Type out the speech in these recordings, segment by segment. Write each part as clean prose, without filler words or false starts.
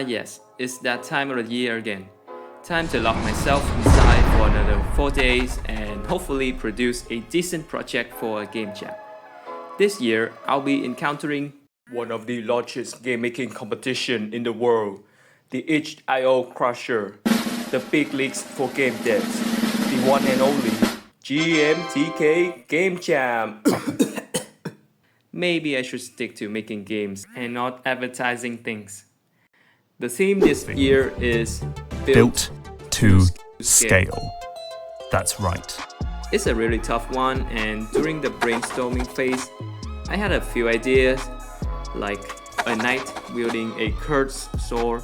Yes, it's that time of the year again. Time to lock myself inside for another 4 days and hopefully produce a decent project for a game jam. This year, I'll be encountering one of the largest game making competition in the world, the itch.io Crusher, the big leagues for game devs, the one and only GMTK Game Jam. Maybe I should stick to making games and not advertising things. The theme this year is Built to scale. That's right. It's a really tough one, and during the brainstorming phase, I had a few ideas, like a knight wielding a cursed sword,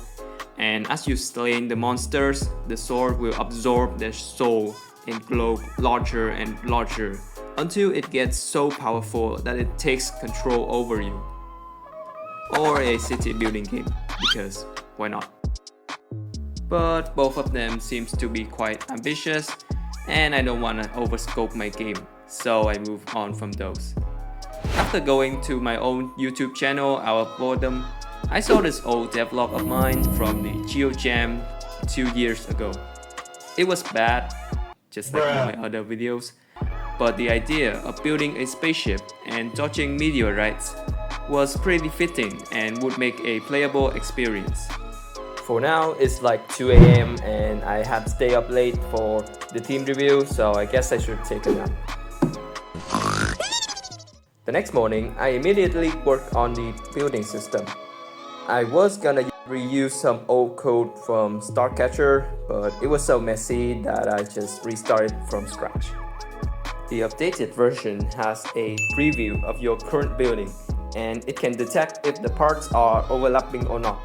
and as you slay the monsters, the sword will absorb their soul and grow larger and larger until it gets so powerful that it takes control over you. Or a city building game, because why not? But both of them seems to be quite ambitious, and I don't want to overscope my game, so I move on from those. After going to my own YouTube channel out of boredom, I saw this old devlog of mine from the Geo Jam 2 years ago. It was bad, just like all my other videos, but the idea of building a spaceship and dodging meteorites was pretty fitting and would make a playable experience. For now, it's like 2 AM and I had to stay up late for the team review, so I guess I should take a nap. The next morning, I immediately worked on the building system. I was gonna reuse some old code from Starcatcher, but it was so messy that I just restarted from scratch. The updated version has a preview of your current building, and it can detect if the parts are overlapping or not.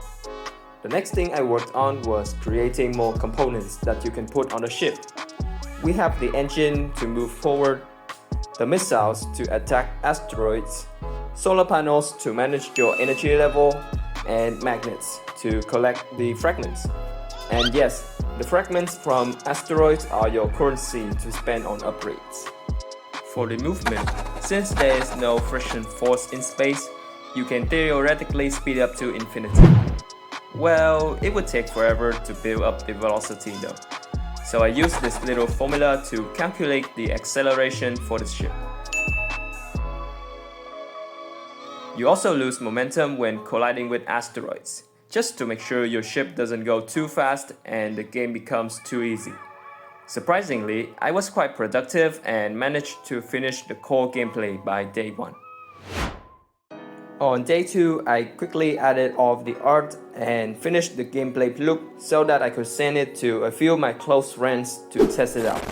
The next thing I worked on was creating more components that you can put on a ship. We have the engine to move forward, the missiles to attack asteroids, solar panels to manage your energy level, and magnets to collect the fragments. And yes, the fragments from asteroids are your currency to spend on upgrades. For the movement, since there is no friction force in space, you can theoretically speed up to infinity. Well, it would take forever to build up the velocity though, so I used this little formula to calculate the acceleration for the ship. You also lose momentum when colliding with asteroids, just to make sure your ship doesn't go too fast and the game becomes too easy. Surprisingly, I was quite productive and managed to finish the core gameplay by day 1. On day 2, I quickly added all of the art and finished the gameplay loop so that I could send it to a few of my close friends to test it out.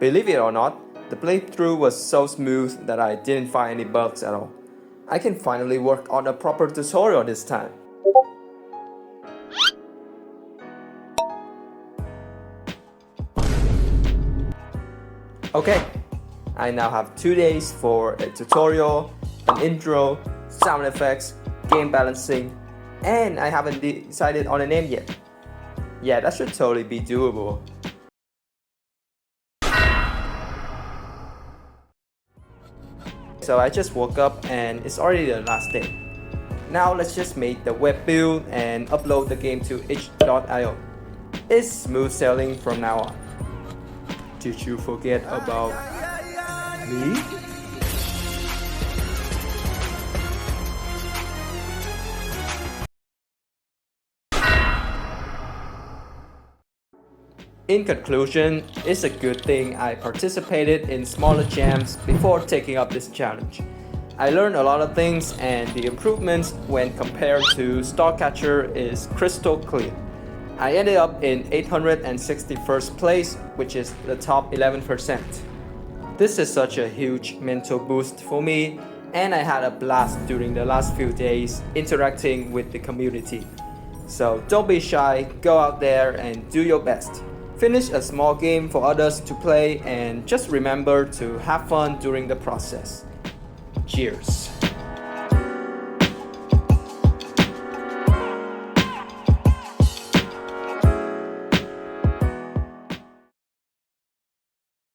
Believe it or not, the playthrough was so smooth that I didn't find any bugs at all. I can finally work on a proper tutorial this time. Okay, I now have 2 days for a tutorial, an intro, sound effects, game balancing, and I haven't decided on a name yet. Yeah, that should totally be doable. So I just woke up and it's already the last day. Now let's just make the web build and upload the game to itch.io. It's smooth sailing from now on. Did you forget about me? In conclusion, it's a good thing I participated in smaller jams before taking up this challenge. I learned a lot of things, and the improvements when compared to Starcatcher is crystal clear. I ended up in 861st place, which is the top 11%. This is such a huge mental boost for me, and I had a blast during the last few days interacting with the community. So don't be shy, go out there and do your best. Finish a small game for others to play, and just remember to have fun during the process. Cheers!